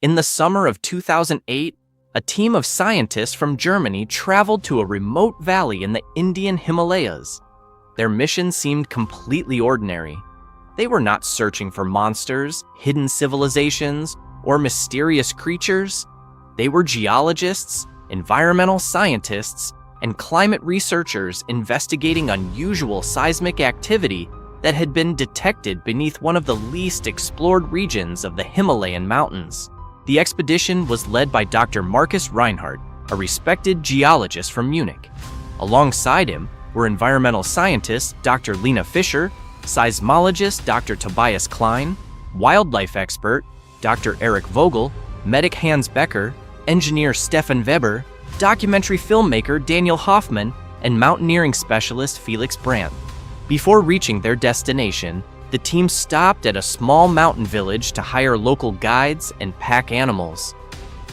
In the summer of 2008, a team of scientists from Germany traveled to a remote valley in the Indian Himalayas. Their mission seemed completely ordinary. They were not searching for monsters, hidden civilizations, or mysterious creatures. They were geologists, environmental scientists, and climate researchers investigating unusual seismic activity that had been detected beneath one of the least explored regions of the Himalayan mountains. The expedition was led by Dr. Markus Reinhardt, a respected geologist from Munich. Alongside him were environmental scientist Dr. Lena Fischer, seismologist Dr. Tobias Klein, wildlife expert Dr. Eric Vogel, medic Hans Becker, engineer Stefan Weber, documentary filmmaker Daniel Hoffman, and mountaineering specialist Felix Brandt. Before reaching their destination, the team stopped at a small mountain village to hire local guides and pack animals.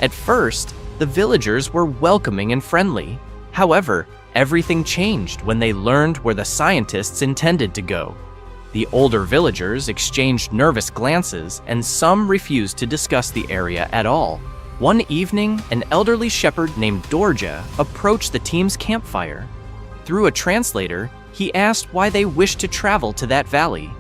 At first, the villagers were welcoming and friendly. However, everything changed when they learned where the scientists intended to go. The older villagers exchanged nervous glances, and some refused to discuss the area at all. One evening, an elderly shepherd named Dorja approached the team's campfire. Through a translator, he asked why they wished to travel to that valley.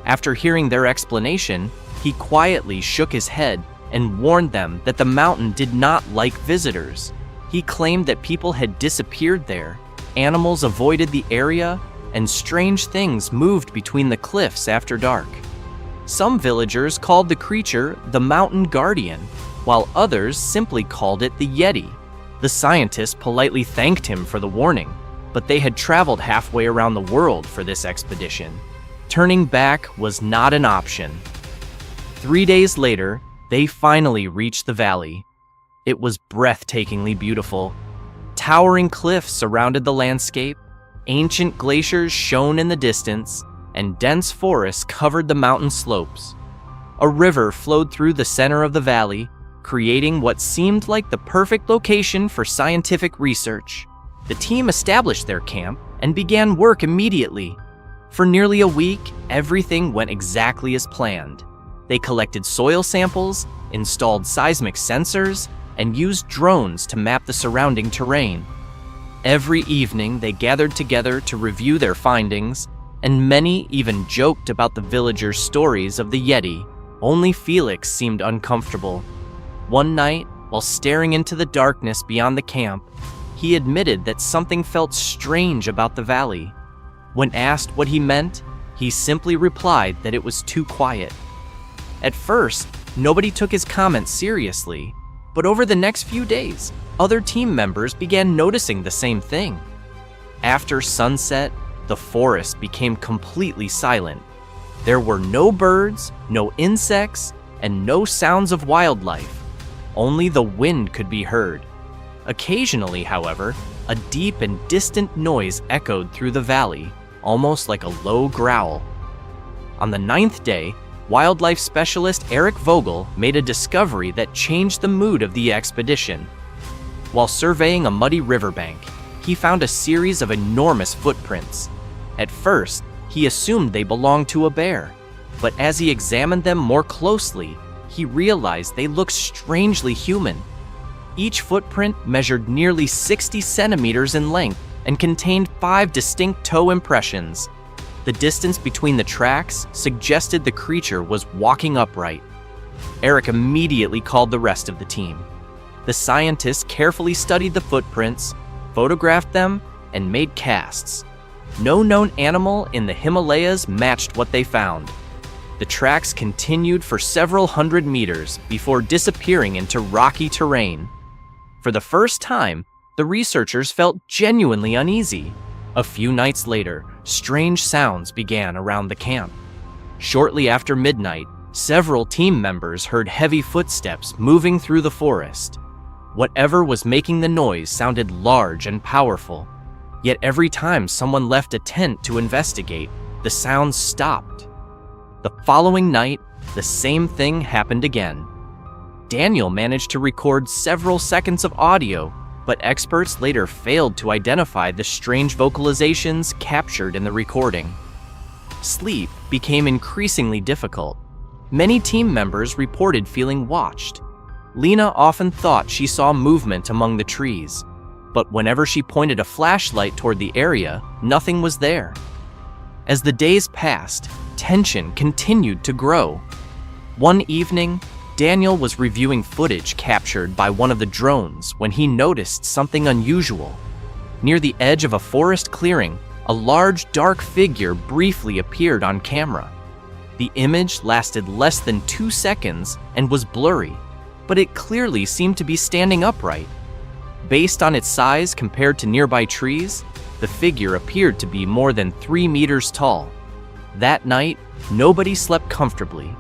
After hearing their explanation, he quietly shook his head and warned them that the mountain did not like visitors. He claimed that people had disappeared there, animals avoided the area, and strange things moved between the cliffs after dark. Some villagers called the creature the mountain guardian, while others simply called it the Yeti. The scientists politely thanked him for the warning, but they had traveled halfway around the world for this expedition. Turning back was not an option. 3 days later, they finally reached the valley. It was breathtakingly beautiful. Towering cliffs surrounded the landscape, ancient glaciers shone in the distance, and dense forests covered the mountain slopes. A river flowed through the center of the valley, creating what seemed like the perfect location for scientific research. The team established their camp and began work immediately. For nearly a week, everything went exactly as planned. They collected soil samples, installed seismic sensors, and used drones to map the surrounding terrain. Every evening, they gathered together to review their findings, and many even joked about the villagers' stories of the Yeti. Only Felix seemed uncomfortable. One night, while staring into the darkness beyond the camp, he admitted that something felt strange about the valley. When asked what he meant, he simply replied that it was too quiet. At first, nobody took his comments seriously, but over the next few days, other team members began noticing the same thing. After sunset, the forest became completely silent. There were no birds, no insects, and no sounds of wildlife. Only the wind could be heard. Occasionally, however, a deep and distant noise echoed through the valley, almost like a low growl. On the 9th day, wildlife specialist Eric Vogel made a discovery that changed the mood of the expedition. While surveying a muddy riverbank, he found a series of enormous footprints. At first, he assumed they belonged to a bear, but as he examined them more closely, he realized they looked strangely human. Each footprint measured nearly 60 centimeters in length and contained 5 distinct toe impressions. The distance between the tracks suggested the creature was walking upright. Eric immediately called the rest of the team. The scientists carefully studied the footprints, photographed them, and made casts. No known animal in the Himalayas matched what they found. The tracks continued for several hundred meters before disappearing into rocky terrain. For the first time, the researchers felt genuinely uneasy. A few nights later, strange sounds began around the camp. Shortly after midnight, several team members heard heavy footsteps moving through the forest. Whatever was making the noise sounded large and powerful. Yet every time someone left a tent to investigate, the sounds stopped. The following night, the same thing happened again. Daniel managed to record several seconds of audio, but experts later failed to identify the strange vocalizations captured in the recording. Sleep became increasingly difficult. Many team members reported feeling watched. Lena often thought she saw movement among the trees, but whenever she pointed a flashlight toward the area, nothing was there. As the days passed, tension continued to grow. One evening, Daniel was reviewing footage captured by one of the drones when he noticed something unusual. Near the edge of a forest clearing, a large dark figure briefly appeared on camera. The image lasted less than 2 seconds and was blurry, but it clearly seemed to be standing upright. Based on its size compared to nearby trees, the figure appeared to be more than 3 meters tall. That night, nobody slept comfortably.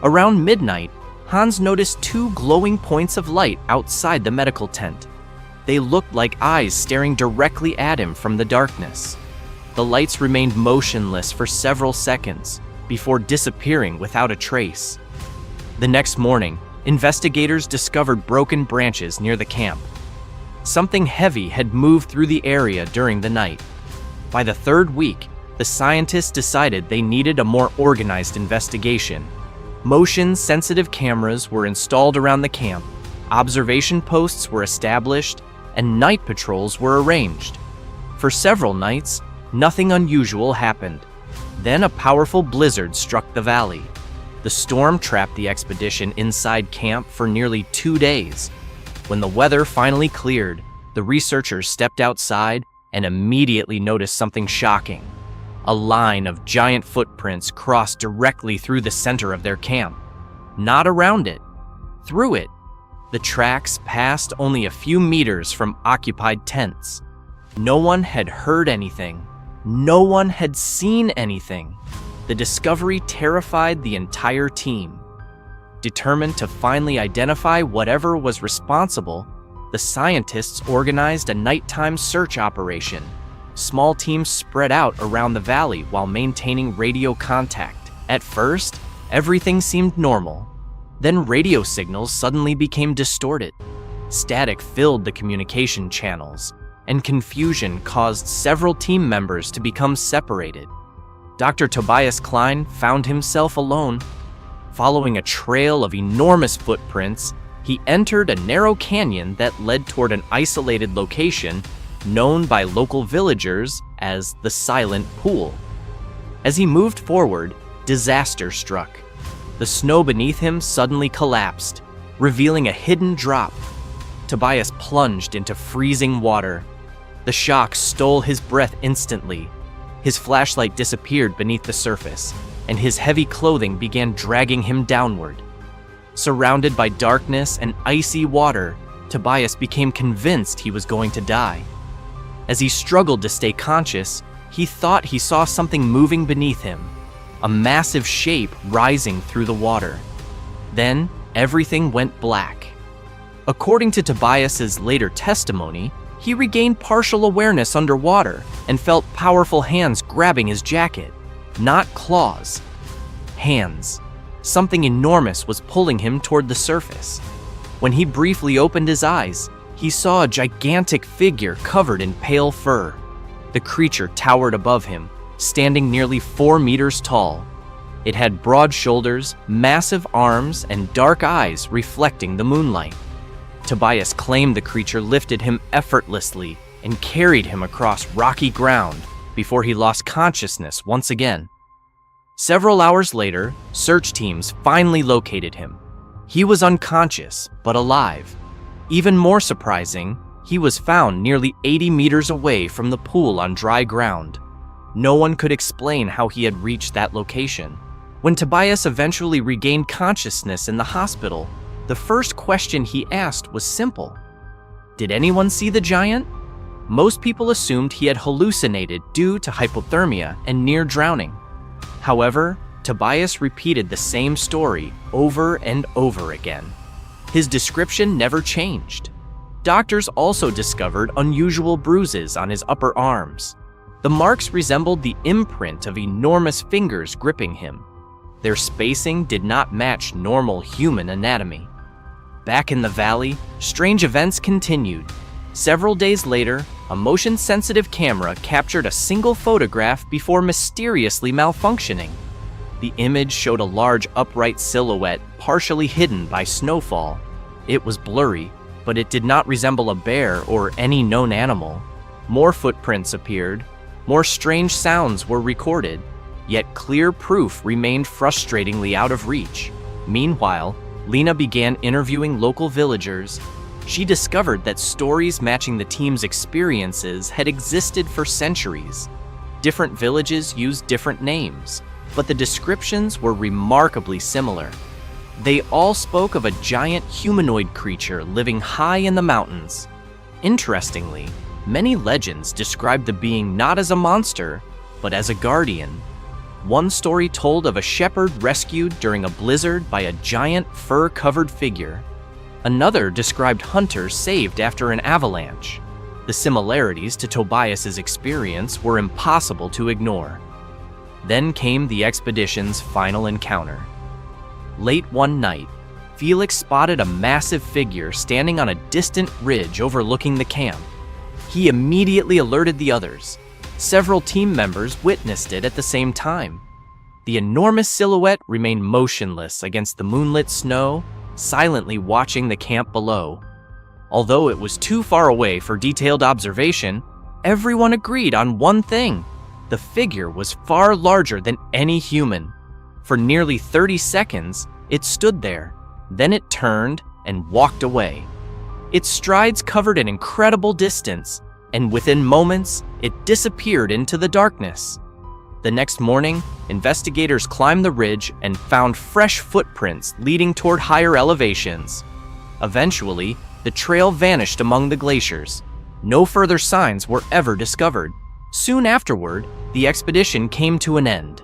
Around midnight, Hans noticed 2 glowing points of light outside the medical tent. They looked like eyes staring directly at him from the darkness. The lights remained motionless for several seconds before disappearing without a trace. The next morning, investigators discovered broken branches near the camp. Something heavy had moved through the area during the night. By the 3rd week, the scientists decided they needed a more organized investigation. Motion-sensitive cameras were installed around the camp, observation posts were established, and night patrols were arranged. For several nights, nothing unusual happened. Then a powerful blizzard struck the valley. The storm trapped the expedition inside camp for nearly 2 days. When the weather finally cleared, the researchers stepped outside and immediately noticed something shocking. A line of giant footprints crossed directly through the center of their camp. Not around it, through it. The tracks passed only a few meters from occupied tents. No one had heard anything. No one had seen anything. The discovery terrified the entire team. Determined to finally identify whatever was responsible, the scientists organized a nighttime search operation. Small teams spread out around the valley while maintaining radio contact. At first, everything seemed normal. Then radio signals suddenly became distorted. Static filled the communication channels, and confusion caused several team members to become separated. Dr. Tobias Klein found himself alone. Following a trail of enormous footprints, he entered a narrow canyon that led toward an isolated location known by local villagers as the Silent Pool. As he moved forward, disaster struck. The snow beneath him suddenly collapsed, revealing a hidden drop. Tobias plunged into freezing water. The shock stole his breath instantly. His flashlight disappeared beneath the surface, and his heavy clothing began dragging him downward. Surrounded by darkness and icy water, Tobias became convinced he was going to die. As he struggled to stay conscious, he thought he saw something moving beneath him, a massive shape rising through the water. Then, everything went black. According to Tobias's later testimony, he regained partial awareness underwater and felt powerful hands grabbing his jacket. Not claws. Hands. Something enormous was pulling him toward the surface. When he briefly opened his eyes, he saw a gigantic figure covered in pale fur. The creature towered above him, standing nearly 4 meters tall. It had broad shoulders, massive arms, and dark eyes reflecting the moonlight. Tobias claimed the creature lifted him effortlessly and carried him across rocky ground before he lost consciousness once again. Several hours later, search teams finally located him. He was unconscious, but alive. Even more surprising, he was found nearly 80 meters away from the pool on dry ground. No one could explain how he had reached that location. When Tobias eventually regained consciousness in the hospital, the first question he asked was simple. Did anyone see the giant? Most people assumed he had hallucinated due to hypothermia and near drowning. However, Tobias repeated the same story over and over again. His description never changed. Doctors also discovered unusual bruises on his upper arms. The marks resembled the imprint of enormous fingers gripping him. Their spacing did not match normal human anatomy. Back in the valley, strange events continued. Several days later, a motion-sensitive camera captured a single photograph before mysteriously malfunctioning. The image showed a large upright silhouette partially hidden by snowfall. It was blurry, but it did not resemble a bear or any known animal. More footprints appeared, more strange sounds were recorded, yet clear proof remained frustratingly out of reach. Meanwhile, Lena began interviewing local villagers. She discovered that stories matching the team's experiences had existed for centuries. Different villages used different names, but the descriptions were remarkably similar. They all spoke of a giant humanoid creature living high in the mountains. Interestingly, many legends described the being not as a monster, but as a guardian. One story told of a shepherd rescued during a blizzard by a giant fur-covered figure. Another described hunters saved after an avalanche. The similarities to Tobias's experience were impossible to ignore. Then came the expedition's final encounter. Late one night, Felix spotted a massive figure standing on a distant ridge overlooking the camp. He immediately alerted the others. Several team members witnessed it at the same time. The enormous silhouette remained motionless against the moonlit snow, silently watching the camp below. Although it was too far away for detailed observation, everyone agreed on one thing: the figure was far larger than any human. For nearly 30 seconds, it stood there. Then it turned and walked away. Its strides covered an incredible distance, and within moments, it disappeared into the darkness. The next morning, investigators climbed the ridge and found fresh footprints leading toward higher elevations. Eventually, the trail vanished among the glaciers. No further signs were ever discovered. Soon afterward, the expedition came to an end.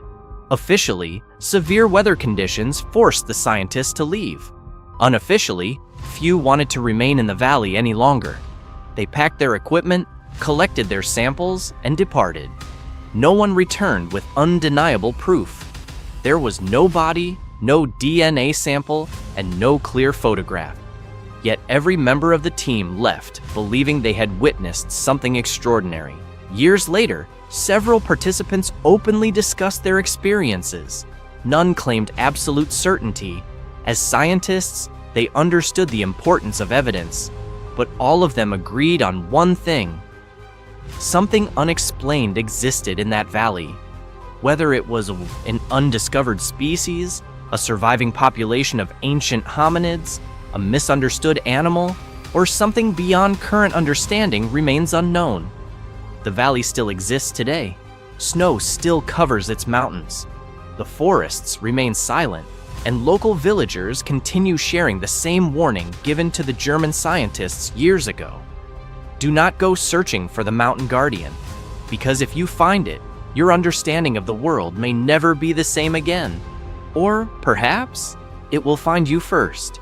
Officially, severe weather conditions forced the scientists to leave. Unofficially, few wanted to remain in the valley any longer. They packed their equipment, collected their samples, and departed. No one returned with undeniable proof. There was no body, no DNA sample, and no clear photograph. Yet every member of the team left believing they had witnessed something extraordinary. Years later, several participants openly discussed their experiences. None claimed absolute certainty. As scientists, they understood the importance of evidence, but all of them agreed on one thing: something unexplained existed in that valley. Whether it was an undiscovered species, a surviving population of ancient hominids, a misunderstood animal, or something beyond current understanding remains unknown. The valley still exists today. Snow still covers its mountains. The forests remain silent, and local villagers continue sharing the same warning given to the German scientists years ago. Do not go searching for the mountain guardian, because if you find it, your understanding of the world may never be the same again. Or perhaps it will find you first.